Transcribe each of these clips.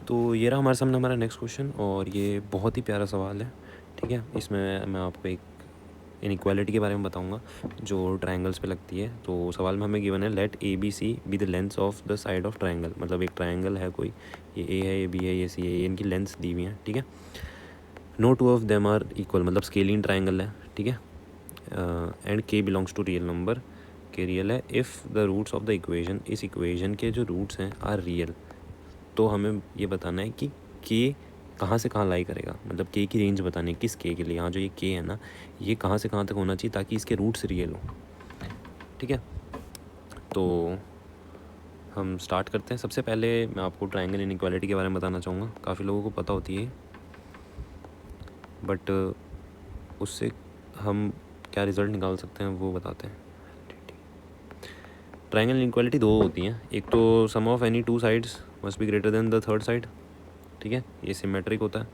तो ये रहा हमारे सामने हमारा नेक्स्ट क्वेश्चन, और ये बहुत ही प्यारा सवाल है। ठीक है, इसमें मैं आपको एक इनइक्वालिटी के बारे में बताऊंगा जो ट्रायंगल्स पे लगती है। तो सवाल में हमें गिवन है let A B C be the lengths of the side of triangle. मतलब एक ट्रायंगल है कोई, ये ए है, ये बी है, ये सी है, ये इनकी लेंथ्स दी हुई हैं। ठीक है, no two of them are equal, मतलब स्केलिंग ट्रायंगल है। ठीक है, and k belongs to real number, k real है if the roots of the equation, इस इक्वेशन के जो रूट्स हैं आर रियल। तो हमें ये बताना है कि के कहाँ से कहाँ लाई करेगा, मतलब के की रेंज बतानी है, किस के लिए। यहाँ जो ये के है ना, ये कहाँ से कहाँ तक होना चाहिए ताकि इसके रूट्स रियल हो। ठीक है, तो हम स्टार्ट करते हैं। सबसे पहले मैं आपको ट्रायंगल इनइक्वालिटी के बारे में बताना चाहूँगा। काफ़ी लोगों को पता होती है, बट उससे हम क्या रिज़ल्ट निकाल सकते हैं वो बताते हैं। ट्रायंगल इनइक्वालिटी दो होती हैं, एक तो sum of any two sides must be greater than the third side. ठीक है, ये सिमेट्रिक होता है।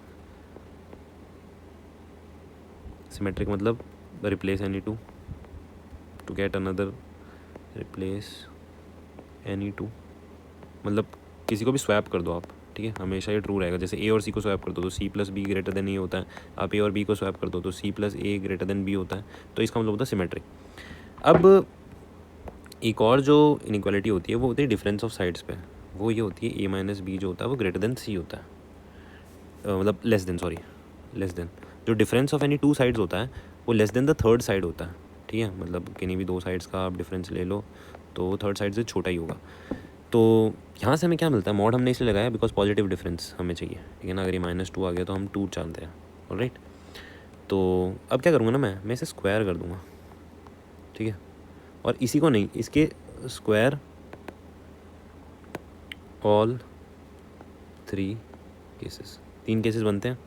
सिमेट्रिक मतलब replace any two to get another, replace any two मतलब किसी को भी स्वैप कर दो आप। ठीक है, हमेशा ये ट्रू रहेगा। जैसे ए और सी को स्वैप कर दो तो C plus B greater than A होता है। आप ए और बी को स्वैप कर दो तो सी प्लस ए ग्रेटर देन बी होता है। तो इसका मतलब होता है सिमेट्रिक। अब एक और जो इनइक्वालिटी होती है वो होती है डिफरेंस ऑफ साइड्स पे। वो ये होती है ए माइनस बी जो होता है वो ग्रेटर देन सी होता है, मतलब less than, sorry less than. जो difference of any two sides होता है वो less than the third side होता है। ठीक है, मतलब किन्हीं भी दो साइड्स का आप डिफरेंस ले लो तो थर्ड साइड से छोटा ही होगा। तो यहाँ से हमें क्या मिलता है, मॉड हमने इसलिए लगाया बिकॉज पॉजिटिव डिफरेंस हमें चाहिए। ठीक है ना, अगर ये -2 आ गया तो हम 2 जानते हैं। ऑलराइट, तो अब क्या करूँगा ना, मैं इसे स्क्वायर कर दूँगा। ठीक है, और इसी को नहीं, इसके स्क्वायर ऑल 3 केसेस। 3 केसेस बनते हैं।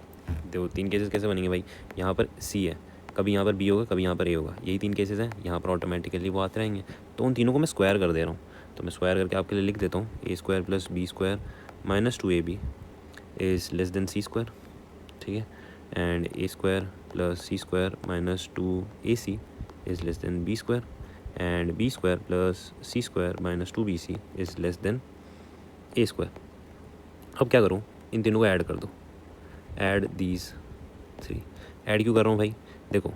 देखो 3 केसेस कैसे बनेंगे भाई, यहाँ पर सी है, कभी यहाँ पर बी होगा, कभी यहाँ पर ए होगा, यही 3 केसेस हैं। यहाँ पर ऑटोमेटिकली वो आते रहेंगे। तो उन तीनों को मैं स्क्वायर कर दे रहा हूँ। तो मैं स्क्वायर करके आपके लिए लिख देता हूँ, A square plus B square minus 2ab is less than C square. ठीक है, and A square plus C square minus 2ac is less than B square, and B square plus C square minus 2bc is less than A square. अब क्या करूँ, इन तीनों को add कर दो, add these 3। Add क्यों कर रहा हूँ भाई, देखो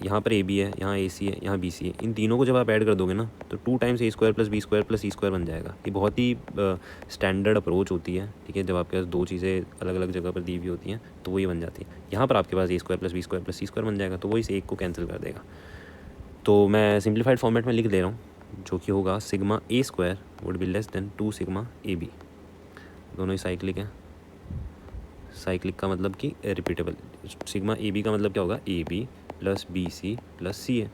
यहाँ पर ए बी है, यहाँ ए सी है, यहाँ बी सी है। इन तीनों को जब आप ऐड कर दोगे ना तो 2 times A square plus B square plus C square बन जाएगा। ये बहुत ही स्टैंडर्ड अप्रोच होती है। ठीक है, जब आपके पास दो चीज़ें अलग अलग जगह पर दी हुई होती हैं तो वही बन जाती है। यहाँ पर आपके पास A square plus B square plus C square बन जाएगा, तो वो इस एक को कैंसिल कर देगा। तो मैं सिंप्लीफाइड फॉर्मेट में लिख दे रहा हूँ, जो कि होगा sigma a square would be less than 2 sigma a b. दोनों ही साइक्लिक हैं। साइक्लिक का मतलब कि रिपीटेबल। सिग्मा ए बी का मतलब क्या होगा, A B plus B C plus C है।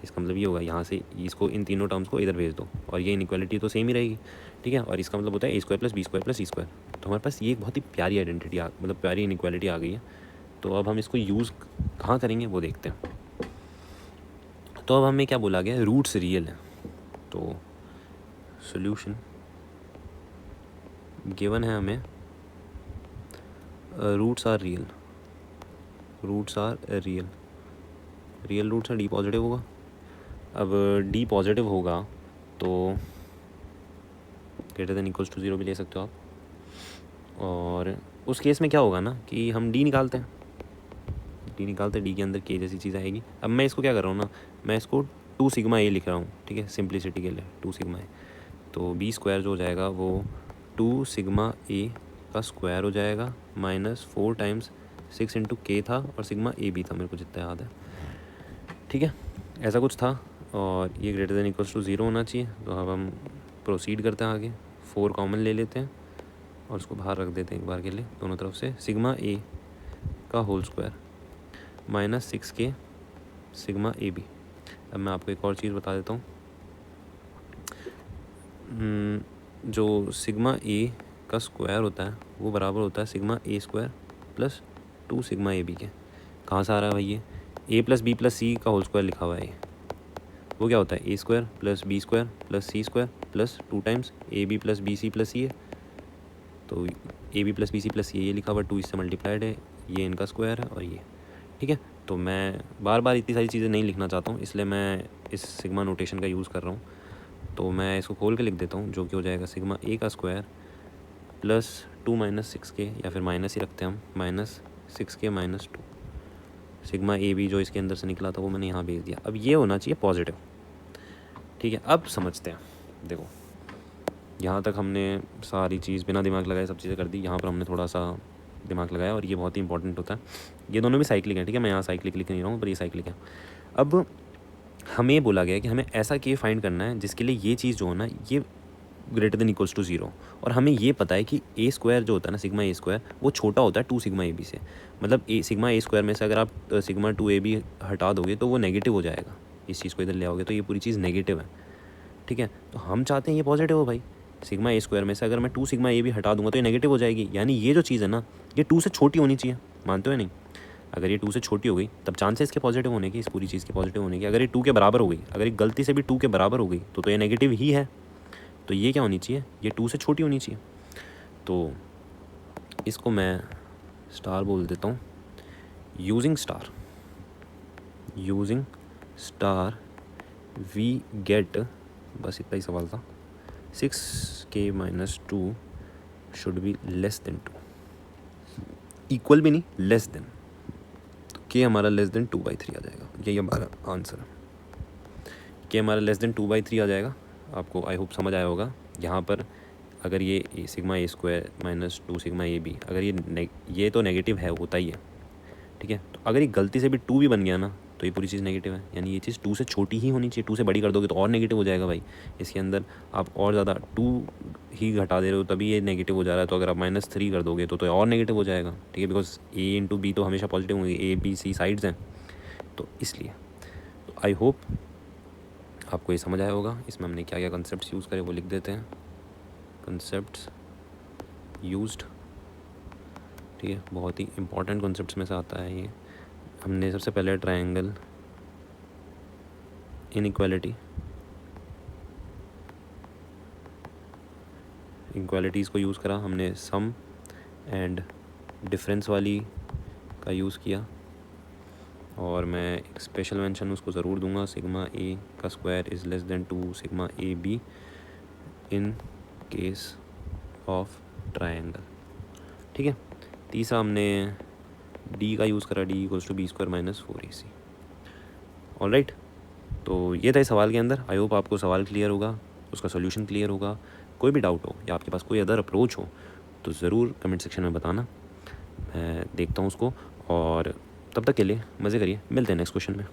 इसका मतलब ये होगा, यहाँ से इसको, इन तीनों टर्म्स को इधर भेज दो और ये इनइक्वालिटी तो सेम ही रहेगी। ठीक है, और इसका मतलब होता है A square plus B square plus C square. तो हमारे पास ये एक बहुत ही प्यारी आइडेंटिटी मतलब प्यारी इनइक्वालिटी आ गई है। तो अब हम इसको यूज़ कहाँ करेंगे वो देखते हैं। तो अब हमें क्या बोला गया, रूट्स रियल है। तो सोल्यूशन गिवन है हमें, roots are real, roots are real, real roots है, डी पॉजिटिव होगा। अब डी पॉजिटिव होगा तो ग्रेटर देन इक्वल्स टू 0 भी ले सकते हो आप। और उस केस में क्या होगा ना कि हम डी निकालते हैं, डी निकालते हैं, डी के अंदर के जैसी चीज़ आएगी। अब मैं इसको क्या कर रहा हूँ ना, मैं इसको 2 सिग्मा ए लिख रहा हूँ। ठीक है, सिंप्लिसिटी के लिए 2 सिग्मा ए। तो बी स्क्वायर जो हो जाएगा वो 2 सिग्मा ए का स्क्वायर हो जाएगा माइनस 4 टाइम्स 6 इंटू के था और सिग्मा ए बी था, मेरे को जितना याद है। ठीक है, ऐसा कुछ था, और ये ग्रेटर देन इक्वल्स टू 0 होना चाहिए। तो अब हम प्रोसीड करते हैं आगे, 4 कॉमन ले लेते हैं और उसको बाहर रख देते हैं एक बार के लिए दोनों तरफ से। सिग्मा ए का होल स्क्वायर माइनस 6 के सिग्मा ए बी। अब मैं आपको एक और चीज़ बता देता हूँ, जो सिग्मा ए का स्क्वायर होता है वो बराबर होता है sigma a square plus 2 sigma a b के। कहाँ से आ रहा है भाई, ये a plus b plus c का होल स्क्वायर लिखा हुआ है। वो क्या होता है, A square plus B square plus C square plus 2 times A B plus B C plus C है। तो A B plus B C plus ये लिखा हुआ 2 इससे मल्टीप्लाइड है, ये इनका स्क्वायर है और ये। ठीक है, तो मैं बार बार इतनी सारी चीज़ें नहीं लिखना चाहता हूँ, इसलिए मैं इस सिग्मा नोटेशन का यूज़ कर रहा हूँ। तो मैं इसको खोल के लिख देता हूँ, जो कि हो जाएगा सिग्मा ए का स्क्वायर +2 - 6k, या फिर माइनस ही रखते हैं हम, -6k - 2 सिग्मा ए बी जो इसके अंदर से निकला था वो मैंने यहाँ भेज दिया। अब ये होना चाहिए पॉजिटिव, ठीक है। अब समझते हैं, देखो यहाँ तक हमने सारी चीज़ बिना दिमाग लगाए सब चीज़ें कर दी, यहाँ पर हमने थोड़ा सा दिमाग लगाया और ये बहुत ही इंपॉर्टेंट होता है। ये दोनों भी साइक्लिक हैं, ठीक है, मैं यहाँ साइक्लिक लिख नहीं रहा हूँ पर ये साइक्लिक है। अब हमें बोला गया कि हमें ऐसा के फाइंड करना है जिसके लिए ये चीज़ जो है ना ये > 0, और हमें ये पता है कि ए स्क्वायर जो होता है ना, सिग्मा ए स्क्वायर, वो छोटा होता है 2 सिग्मा ए बी से। मतलब सिग्मा ए स्क्वायर में से अगर आप सिग्मा 2 ए बी हटा दोगे तो वो नेगेटिव हो जाएगा, इस चीज़ को इधर ले आओगे तो ये पूरी चीज़ नेगेटिव है, ठीक है। तो हम चाहते हैं ये पॉजिटिव हो भाई, सिग्मा ए स्क्वायर में से अगर मैं 2 सिग्मा ए बी हटा दूंगा तो ये नेगेटिव हो जाएगी, यानी ये जो चीज़ है ना ये 2 से छोटी होनी चाहिए, मानते हो या नहीं। अगर ये 2 से छोटी हो गई तब चांसेस इसके पॉजिटिव होने की, इस पूरी चीज़ के पॉजिटिव होने की। अगर ये 2 के बराबर हो गई, अगर ये गलती से भी 2 के बराबर हो गई तो ये नेगेटिव ही है। तो ये क्या होनी चाहिए, ये 2 से छोटी होनी चाहिए। तो इसको मैं स्टार बोल देता हूँ। यूजिंग स्टार वी गेट, बस इतना ही सवाल था, 6k - 2 should be less than 2, equal भी नहीं, लेस देन। तो k हमारा लेस देन 2/3 आ जाएगा, यही हमारा आंसर है। k हमारा लेस देन 2/3 आ जाएगा। आपको आई होप समझ आया होगा। यहाँ पर अगर ये sigma a square -2 sigma a b, अगर ये तो नेगेटिव है, होता ही है, ठीक है। तो अगर ये गलती से भी 2 भी बन गया ना तो ये पूरी चीज़ नेगेटिव है, यानी ये चीज़ 2 से छोटी ही होनी चाहिए। 2 से बड़ी कर दोगे तो और नेगेटिव हो जाएगा भाई, इसके अंदर आप और ज़्यादा 2 ही घटा दे रहे हो तभी ये नेगेटिव हो जा रहा है। तो अगर आप -3 कर दोगे तो और नेगेटिव हो जाएगा, ठीक है, बिकॉज ए × बी तो हमेशा पॉजिटिव होंगे, ए बी सी साइड्स हैं, तो इसलिए। तो आई होप आपको ये समझ आया होगा। इसमें हमने क्या क्या कंसेप्ट यूज़ करे वो लिख देते हैं। कंसेप्ट्स यूज्ड, ठीक है, बहुत ही इंपॉर्टेंट कॉन्सेप्ट्स में से आता है ये। हमने सबसे पहले ट्रायंगल इनइक्वालिटीज़ को यूज़ करा हमने, सम एंड डिफरेंस वाली का यूज़ किया, और मैं एक स्पेशल मेंशन उसको ज़रूर दूंगा, सिग्मा ए का square is less than 2 sigma a b in case of triangle, ठीक है। तीसरा हमने डी का यूज़ करा, D equals to b square minus 4ac। Alright, तो ये था इस सवाल के अंदर। आई होप आपको सवाल क्लियर होगा, उसका सोल्यूशन क्लियर होगा। कोई भी डाउट हो या आपके पास कोई अदर अप्रोच हो तो ज़रूर कमेंट सेक्शन में बताना, मैं देखता हूँ उसको। और तब तक के लिए मज़े करिए, मिलते हैं नेक्स्ट क्वेश्चन में।